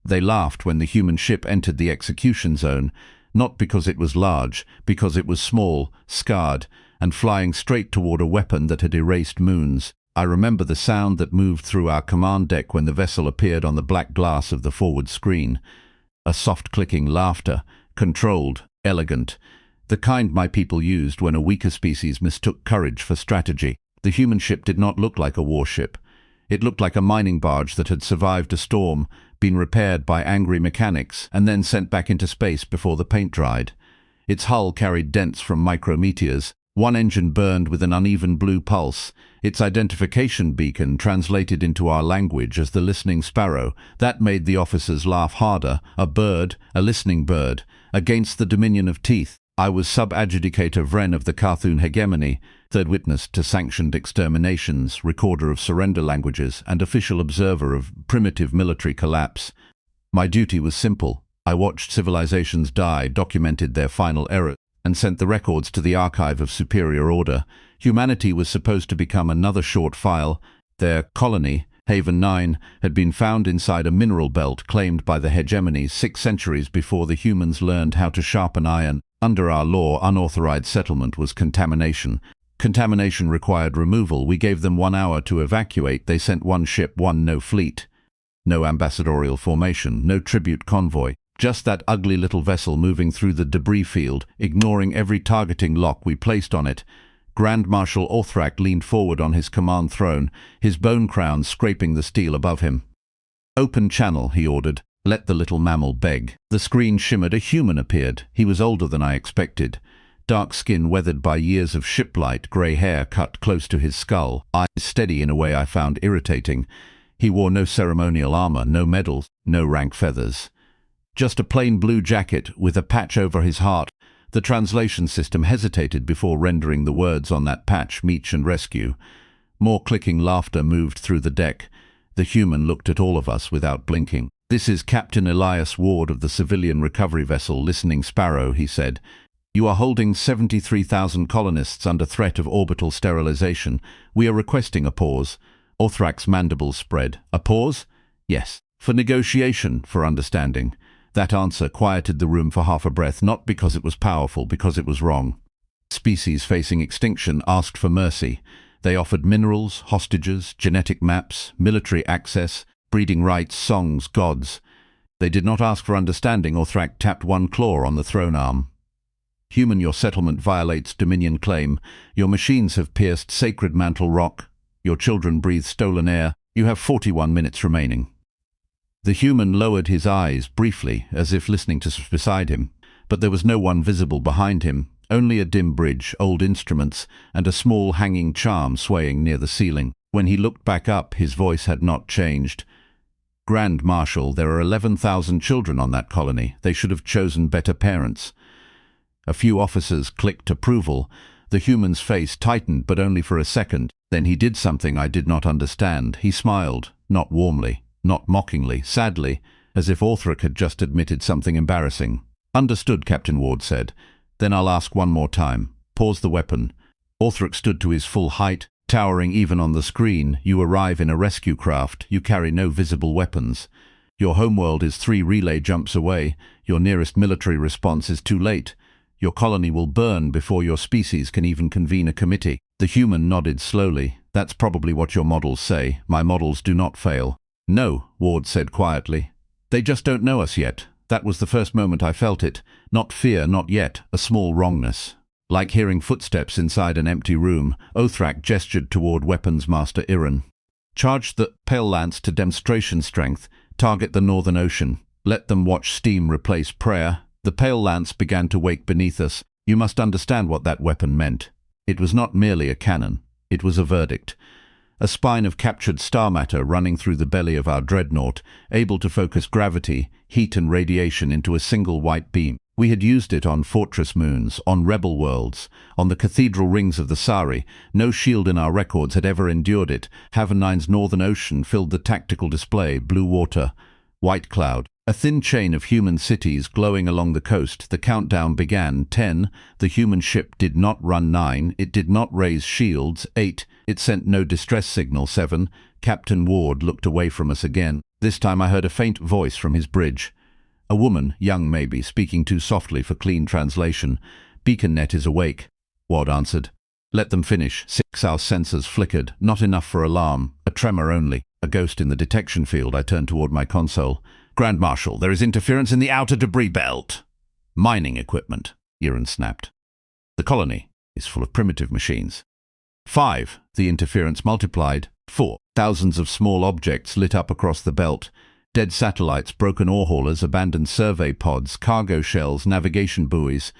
They laughed when the human ship entered the execution zone, not because it was large, because it was small, scarred, and flying straight toward a weapon that had erased moons. I remember the sound that moved through our command deck when the vessel appeared on the black glass of the forward screen. A soft clicking laughter, controlled, elegant, the kind my people used when a weaker species mistook courage for strategy. The human ship did not look like a warship. It looked like a mining barge that had survived a storm, been repaired by angry mechanics, and then sent back into space before the paint dried. Its hull carried dents from micrometeors. One engine burned with an uneven blue pulse. Its identification beacon translated into our language as the Listening Sparrow. That made the officers laugh harder. A bird, a listening bird, against the dominion of teeth. I was sub-adjudicator Vren of the Carthun hegemony, third witness to sanctioned exterminations, recorder of surrender languages, and official observer of primitive military collapse. My duty was simple. I watched civilizations die, documented their final errors, and sent the records to the archive of superior order. Humanity was supposed to become another short file. Their colony, Haven 9, had been found inside a mineral belt claimed by the hegemony 6 centuries before the humans learned how to sharpen iron. Under our law, unauthorized settlement was contamination. Contamination required removal. We gave them 1 hour to evacuate. They sent 1 ship, no fleet. No ambassadorial formation, no tribute convoy. Just that ugly little vessel moving through the debris field, ignoring every targeting lock we placed on it. Grand Marshal Orthrak leaned forward on his command throne, his bone crown scraping the steel above him. "Open channel," he ordered. Let the little mammal beg. The screen shimmered. A human appeared. He was older than I expected. Dark skin weathered by years of shiplight, grey hair cut close to his skull, eyes steady in a way I found irritating. He wore no ceremonial armor, no medals, no rank feathers. Just a plain blue jacket with a patch over his heart. The translation system hesitated before rendering the words on that patch, Meech and Rescue. More clicking laughter moved through the deck. The human looked at all of us without blinking. "This is Captain Elias Ward of the civilian recovery vessel Listening Sparrow," he said. "You are holding 73,000 colonists under threat of orbital sterilization. We are requesting a pause." Orthrak's mandibles spread. "A pause?" "Yes. For negotiation, for understanding." That answer quieted the room for half a breath, not because it was powerful, because it was wrong. Species facing extinction asked for mercy. They offered minerals, hostages, genetic maps, military access, breeding rights, songs, gods. They did not ask for understanding. Orthrak tapped 1 claw on the throne arm. "Human, your settlement violates Dominion claim. Your machines have pierced sacred mantle rock. Your children breathe stolen air. You have 41 minutes remaining." The human lowered his eyes briefly, as if listening to beside him, but there was no one visible behind him, only a dim bridge, old instruments, and a small hanging charm swaying near the ceiling. When he looked back up, his voice had not changed. "Grand Marshal, there are 11,000 children on that colony. They should have chosen better parents." A few officers clicked approval. The human's face tightened, but only for a second. Then he did something I did not understand. He smiled, not warmly, not mockingly, sadly, as if Orthrak had just admitted something embarrassing. "Understood," Captain Ward said. "Then I'll ask one more time. Pause the weapon." Orthrak stood to his full height, towering even on the screen. "You arrive in a rescue craft. You carry no visible weapons. Your homeworld is 3 relay jumps away. Your nearest military response is too late. Your colony will burn before your species can even convene a committee." The human nodded slowly. "That's probably what your models say. My models do not fail." "No," Ward said quietly. "They just don't know us yet." That was the first moment I felt it. Not fear, not yet. A small wrongness. Like hearing footsteps inside an empty room, Orthrak gestured toward Weapons Master Iran. "Charge the Pale Lance to demonstration strength. Target the Northern Ocean. Let them watch steam replace prayer." The Pale Lance began to wake beneath us. You must understand what that weapon meant. It was not merely a cannon. It was a verdict. A spine of captured star matter running through the belly of our dreadnought, able to focus gravity, heat and radiation into a single white beam. We had used it on fortress moons, on rebel worlds, on the cathedral rings of the Sari. No shield in our records had ever endured it. Haven 9's Northern Ocean filled the tactical display, blue water, white cloud. A thin chain of human cities glowing along the coast. The countdown began. 10. The human ship did not run. 9. It did not raise shields. 8. It sent no distress signal. 7. Captain Ward looked away from us again. This time I heard a faint voice from his bridge. A woman, young maybe, speaking too softly for clean translation. "Beacon net is awake," Ward answered. "Let them finish." 6 Our sensors flickered. Not enough for alarm. A tremor only. A ghost in the detection field. I turned toward my console. "Grand Marshal, there is interference in the outer debris belt." "Mining equipment," Iran snapped. "The colony is full of primitive machines." 5. The interference multiplied. 4. Thousands of small objects lit up across the belt. Dead satellites, broken ore haulers, abandoned survey pods, cargo shells, navigation buoys.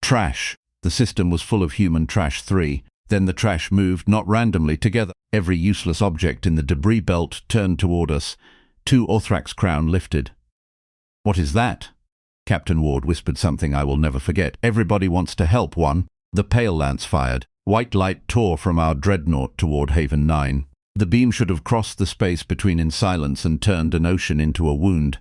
Trash. The system was full of human trash. 3. Then the trash moved, not randomly, together. Every useless object in the debris belt turned toward us. 2 Orthrax crown lifted. "What is that?" Captain Ward whispered something I will never forget. "Everybody wants to help." 1. The pale lance fired. White light tore from our dreadnought toward Haven 9. The beam should have crossed the space between in silence and turned an ocean into a wound.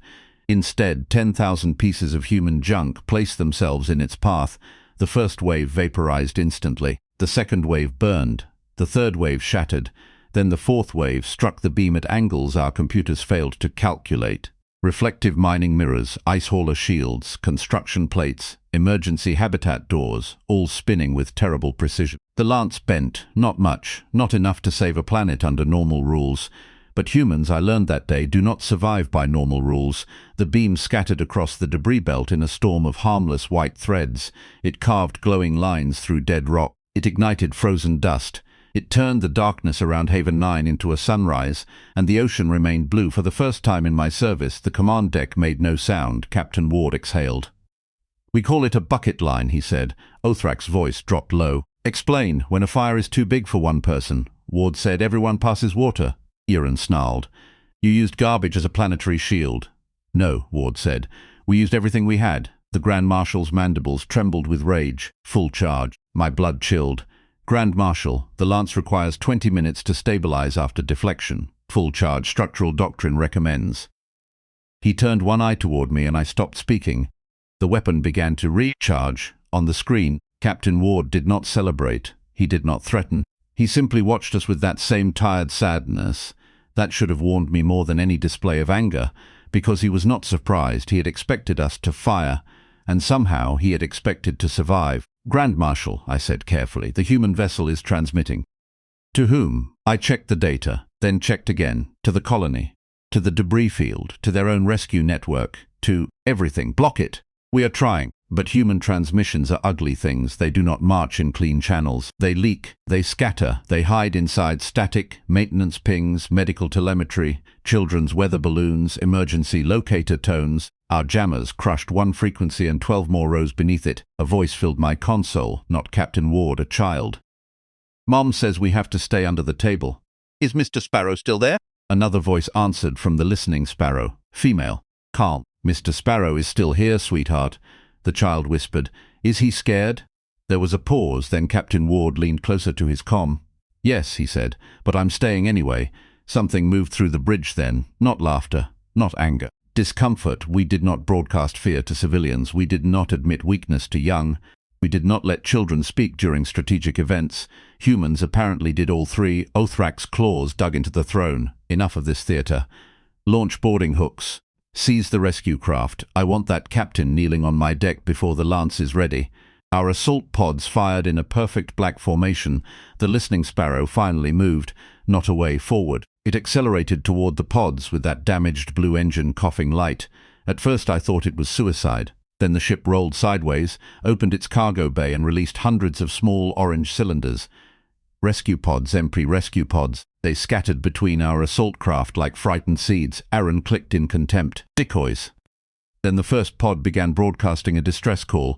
Instead, 10,000 pieces of human junk placed themselves in its path. The first wave vaporized instantly. The second wave burned. The third wave shattered. Then the fourth wave struck the beam at angles our computers failed to calculate. Reflective mining mirrors, ice hauler shields, construction plates, emergency habitat doors, all spinning with terrible precision. The lance bent, not much, not enough to save a planet under normal rules. But humans, I learned that day, do not survive by normal rules. The beam scattered across the debris belt in a storm of harmless white threads. It carved glowing lines through dead rock. It ignited frozen dust. It turned the darkness around Haven 9 into a sunrise, and the ocean remained blue. For the first time in my service, the command deck made no sound. Captain Ward exhaled. "We call it a bucket line," he said. Othrak's voice dropped low. "Explain, when a fire is too big for one person." Ward said, "Everyone passes water." Iran snarled. "You used garbage as a planetary shield." "No," Ward said. "We used everything we had." The Grand Marshal's mandibles trembled with rage. "Full charge." My blood chilled. "Grand Marshal, the lance requires 20 minutes to stabilize after deflection. Full charge structural doctrine recommends." He turned one eye toward me and I stopped speaking. The weapon began to recharge. On the screen, Captain Ward did not celebrate. He did not threaten. He simply watched us with that same tired sadness. That should have warned me more than any display of anger, because he was not surprised. He had expected us to fire, and somehow he had expected to survive. "Grand Marshal," I said carefully, "the human vessel is transmitting." "To whom?" I checked the data, then checked again. "To the colony, to the debris field, to their own rescue network, to everything. Block it." "We are trying." But human transmissions are ugly things. They do not march in clean channels. They leak, they scatter, they hide inside static, maintenance pings, medical telemetry, children's weather balloons, emergency locator tones. Our jammers crushed one frequency and 12 more rose beneath it. A voice filled my console, not Captain Ward, a child. "Mom says we have to stay under the table." "Is Mr. Sparrow still there?" Another voice answered from the Listening Sparrow. Female. Calm. "Mr. Sparrow is still here, sweetheart," the child whispered. "Is he scared?" There was a pause, then Captain Ward leaned closer to his comm. "Yes," he said, "but I'm staying anyway." Something moved through the bridge then. Not laughter, not anger. Discomfort. We did not broadcast fear to civilians. We did not admit weakness to young. We did not let children speak during strategic events. Humans apparently did all three. Othrak's claws dug into the throne. Enough of this theater. "Launch boarding hooks. Seize the rescue craft. I want that captain kneeling on my deck before the lance is ready." Our assault pods fired in a perfect black formation. The Listening Sparrow finally moved, not away, forward. It accelerated toward the pods with that damaged blue engine coughing light. At first I thought it was suicide. Then the ship rolled sideways, opened its cargo bay and released hundreds of small orange cylinders. Rescue pods, Empry rescue pods. They scattered between our assault craft like frightened seeds. Aaron clicked in contempt. "Decoys." Then the first pod began broadcasting a distress call.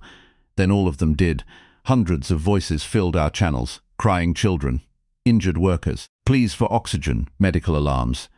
Then all of them did. Hundreds of voices filled our channels. Crying children. Injured workers. Pleas for oxygen. Medical alarms.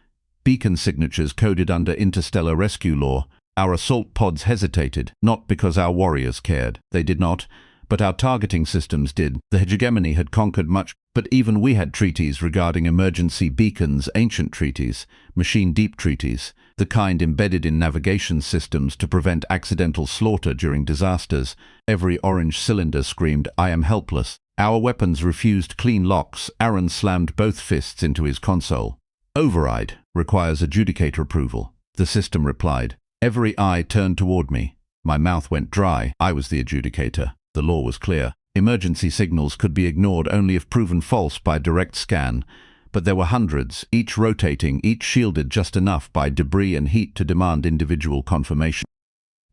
Beacon signatures coded under interstellar rescue law. Our assault pods hesitated, not because our warriors cared. They did not. But our targeting systems did. The hegemony had conquered much, but even we had treaties regarding emergency beacons, ancient treaties, machine-deep treaties, the kind embedded in navigation systems to prevent accidental slaughter during disasters. Every orange cylinder screamed, "I am helpless." Our weapons refused clean locks. Aaron slammed both fists into his console. "Override requires adjudicator approval." the system replied. Every eye turned toward me. My mouth went dry. I was the adjudicator. The law was clear. Emergency signals could be ignored only if proven false by direct scan. But there were hundreds, each rotating, each shielded just enough by debris and heat to demand individual confirmation.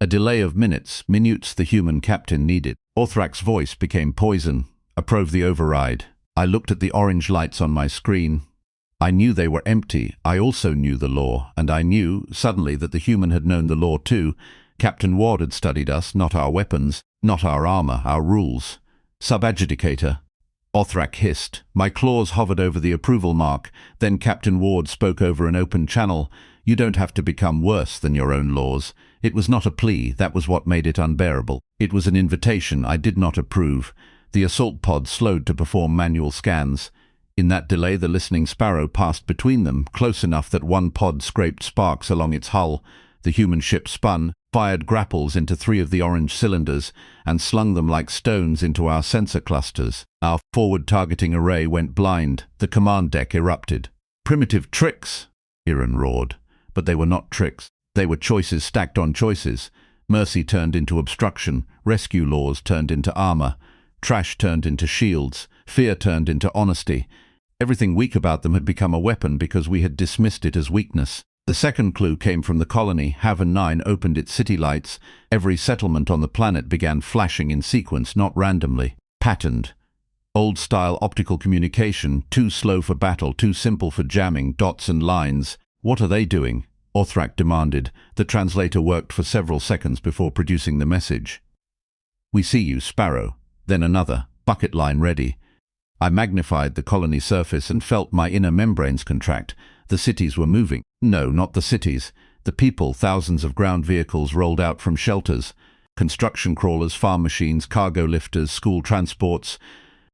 A delay of minutes the human captain needed. Orthrak's voice became poison. Approve the override. I looked at the orange lights on my screen. I knew they were empty. I also knew the law, and I knew, suddenly, that the human had known the law too. Captain Ward had studied us, not our weapons, not our armor, our rules. Sub-adjudicator. Orthrak hissed. My claws hovered over the approval mark. Then Captain Ward spoke over an open channel. You don't have to become worse than your own laws. It was not a plea. That was what made it unbearable. It was an invitation I did not approve. The assault pod slowed to perform manual scans. In that delay, the Listening Sparrow passed between them, close enough that one pod scraped sparks along its hull. The human ship spun, fired grapples into 3 of the orange cylinders, and slung them like stones into our sensor clusters. Our forward targeting array went blind. The command deck erupted. Primitive tricks, Iran roared. But they were not tricks. They were choices stacked on choices. Mercy turned into obstruction. Rescue laws turned into armor. Trash turned into shields. Fear turned into honesty. Everything weak about them had become a weapon because we had dismissed it as weakness. The second clue came from the colony. Haven 9 opened its city lights. Every settlement on the planet began flashing in sequence, not randomly. Patterned. Old-style optical communication, too slow for battle, too simple for jamming, dots and lines. What are they doing? Orthrak demanded. The translator worked for several seconds before producing the message. We see you, Sparrow. Then another. Bucket line ready. I magnified the colony surface and felt my inner membranes contract. The cities were moving. No, not the cities. The people, thousands of ground vehicles rolled out from shelters. Construction crawlers, farm machines, cargo lifters, school transports.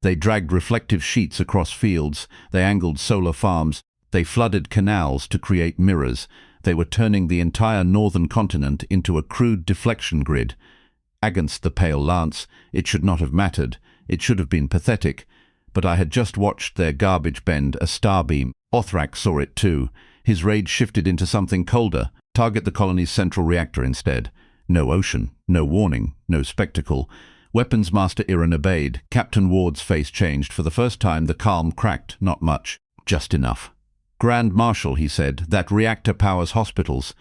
They dragged reflective sheets across fields. They angled solar farms. They flooded canals to create mirrors. They were turning the entire northern continent into a crude deflection grid. Against the pale lance, it should not have mattered. It should have been pathetic. But I had just watched their garbage bend a starbeam. Orthrak saw it too. His rage shifted into something colder. Target the colony's central reactor instead. No ocean, no warning, no spectacle. Weapons Master Iran obeyed. Captain Ward's face changed. For the first time, the calm cracked. Not much. Just enough. Grand Marshal, he said, that reactor powers hospitals.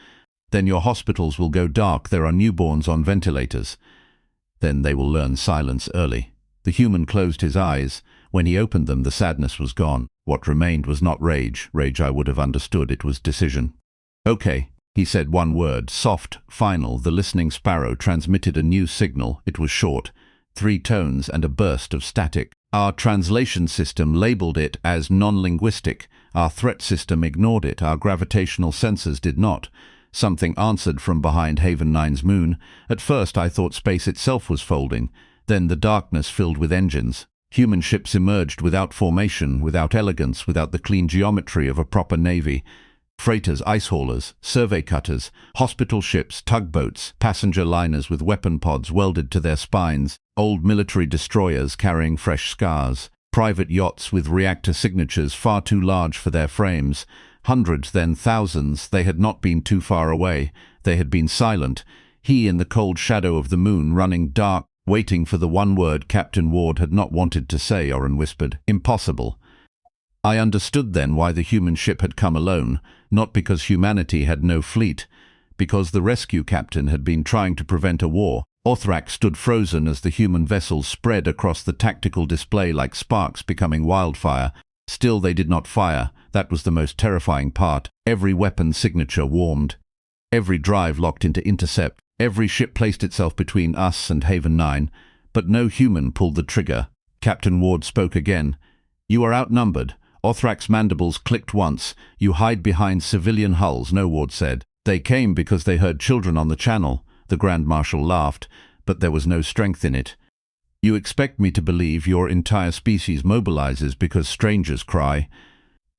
Then your hospitals will go dark. There are newborns on ventilators. Then they will learn silence early. The human closed his eyes. When he opened them, the sadness was gone. What remained was not rage. Rage I would have understood. It was decision. Okay, he said one word, soft, final. The Listening Sparrow transmitted a new signal. It was short. 3 tones and a burst of static. Our translation system labeled it as non-linguistic. Our threat system ignored it. Our gravitational sensors did not. Something answered from behind Haven 9's moon. At first I thought space itself was folding. Then the darkness filled with engines. Human ships emerged without formation, without elegance, without the clean geometry of a proper navy. Freighters, ice haulers, survey cutters, hospital ships, tugboats, passenger liners with weapon pods welded to their spines, old military destroyers carrying fresh scars, private yachts with reactor signatures far too large for their frames. Hundreds, then thousands. They had not been too far away. They had been silent. He in the cold shadow of the moon, running dark, waiting for the one word Captain Ward had not wanted to say, Oren whispered. Impossible. I understood then why the human ship had come alone, not because humanity had no fleet, because the rescue captain had been trying to prevent a war. Orthrak stood frozen as the human vessels spread across the tactical display like sparks becoming wildfire. Still they did not fire. That was the most terrifying part. Every weapon signature warmed. Every drive locked into intercept. Every ship placed itself between us and Haven 9, but no human pulled the trigger. Captain Ward spoke again. You are outnumbered. Orthrak's mandibles clicked once. You hide behind civilian hulls, no, Ward said. They came because they heard children on the channel. The Grand Marshal laughed, but there was no strength in it. You expect me to believe your entire species mobilizes because strangers cry?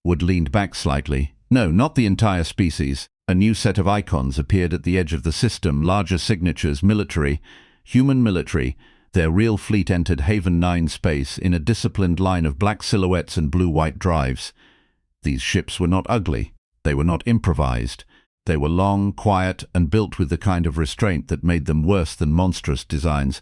Wood leaned back slightly. No, not the entire species. A new set of icons appeared at the edge of the system, larger signatures, military, human military. Their real fleet entered Haven 9 space in a disciplined line of black silhouettes and blue-white drives. These ships were not ugly. They were not improvised. They were long, quiet, and built with the kind of restraint that made them worse than monstrous designs.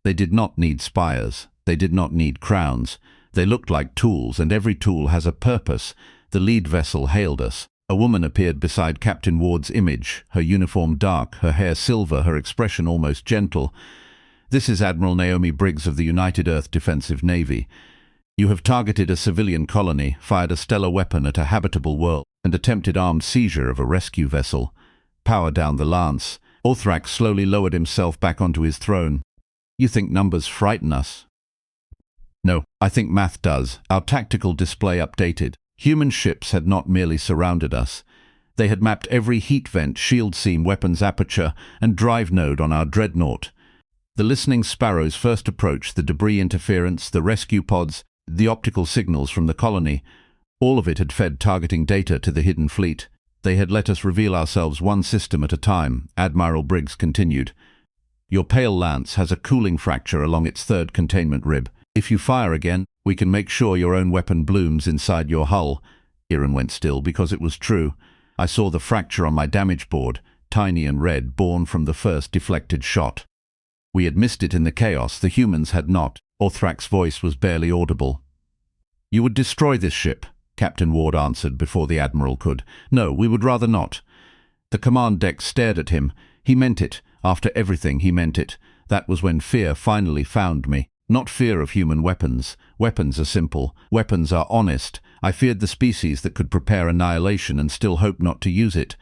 They did not need spires. They did not need crowns. They looked like tools, and every tool has a purpose. The lead vessel hailed us. A woman appeared beside Captain Ward's image, her uniform dark, her hair silver, her expression almost gentle. "This is Admiral Naomi Briggs of the United Earth Defensive Navy. You have targeted a civilian colony, fired a stellar weapon at a habitable world, and attempted armed seizure of a rescue vessel. Power down the lance." Orthrak slowly lowered himself back onto his throne. "You think numbers frighten us?" "No, I think math does." Our tactical display updated. Human ships had not merely surrounded us. They had mapped every heat vent, shield seam, weapons aperture, and drive node on our dreadnought. The Listening Sparrow's first approach, the debris interference, the rescue pods, the optical signals from the colony, all of it had fed targeting data to the hidden fleet. They had let us reveal ourselves one system at a time, Admiral Briggs continued. "Your pale lance has a cooling fracture along its third containment rib. If you fire again, we can make sure your own weapon blooms inside your hull." Kieran went still, because it was true. I saw the fracture on my damage board, tiny and red, born from the first deflected shot. We had missed it in the chaos, the humans had not. Orthrak's voice was barely audible. "You would destroy this ship," Captain Ward answered before the Admiral could. "No, we would rather not." The command deck stared at him. He meant it. After everything, he meant it. That was when fear finally found me. Not fear of human weapons. Weapons are simple. Weapons are honest. I feared the species that could prepare annihilation and still hope not to use it.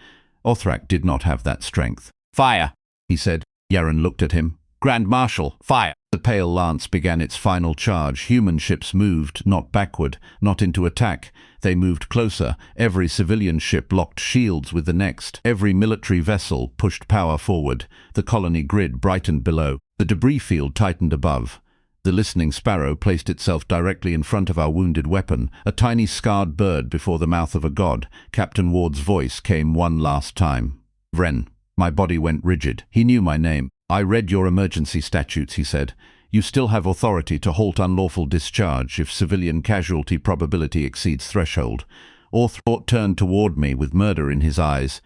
Orthrak did not have that strength. "Fire," he said. Yaren looked at him. "Grand Marshal, fire!" The pale lance began its final charge. Human ships moved, not backward, not into attack. They moved closer. Every civilian ship locked shields with the next. Every military vessel pushed power forward. The colony grid brightened below. The debris field tightened above. The Listening Sparrow placed itself directly in front of our wounded weapon, a tiny scarred bird before the mouth of a god. Captain Ward's voice came one last time. "Vren." My body went rigid. He knew my name. "I read your emergency statutes," he said. "You still have authority to halt unlawful discharge if civilian casualty probability exceeds threshold." Orthrak turned toward me with murder in his eyes.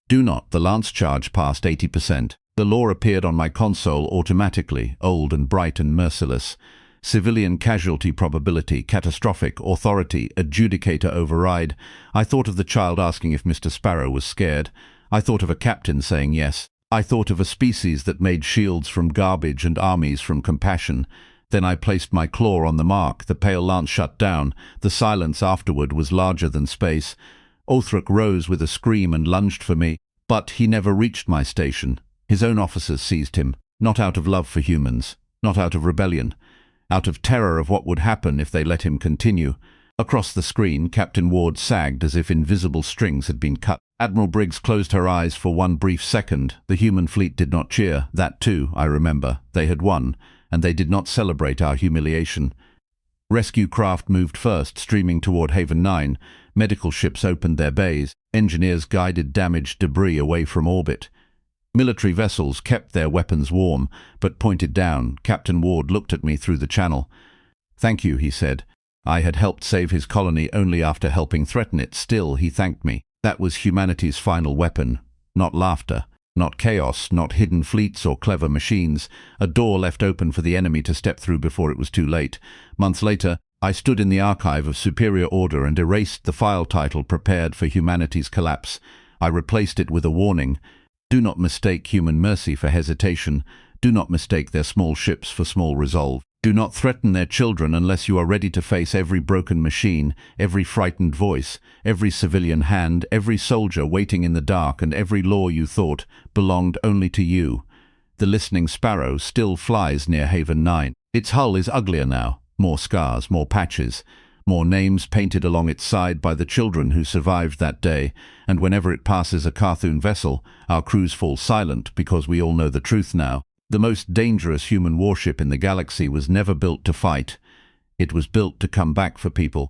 "Do not." The lance charge passed 80%. The law appeared on my console automatically, old and bright and merciless. Civilian casualty probability, catastrophic, authority, adjudicator override. I thought of the child asking if Mr. Sparrow was scared. I thought of a captain saying yes. I thought of a species that made shields from garbage and armies from compassion. Then I placed my claw on the mark. The pale lance shut down. The silence afterward was larger than space. Orthrak rose with a scream and lunged for me, but he never reached my station. His own officers seized him, not out of love for humans, not out of rebellion, out of terror of what would happen if they let him continue. Across the screen, Captain Ward sagged as if invisible strings had been cut. Admiral Briggs closed her eyes for one brief second. The human fleet did not cheer. That too, I remember. They had won, and they did not celebrate our humiliation. Rescue craft moved first, streaming toward Haven 9. Medical ships opened their bays. Engineers guided damaged debris away from orbit. Military vessels kept their weapons warm, but pointed down. Captain Ward looked at me through the channel. "Thank you," he said. I had helped save his colony only after helping threaten it. Still, he thanked me. That was humanity's final weapon. Not laughter, not chaos, not hidden fleets or clever machines. A door left open for the enemy to step through before it was too late. Months later, I stood in the archive of Superior Order and erased the file title prepared for humanity's collapse. I replaced it with a warning. Do not mistake human mercy for hesitation. Do not mistake their small ships for small resolve. Do not threaten their children unless you are ready to face every broken machine, every frightened voice, every civilian hand, every soldier waiting in the dark, and every law you thought belonged only to you. The Listening Sparrow still flies near Haven 9. Its hull is uglier now. More scars, more patches, more names painted along its side by the children who survived that day, and whenever it passes a Carthoon vessel, our crews fall silent because we all know the truth now. The most dangerous human warship in the galaxy was never built to fight. It was built to come back for people.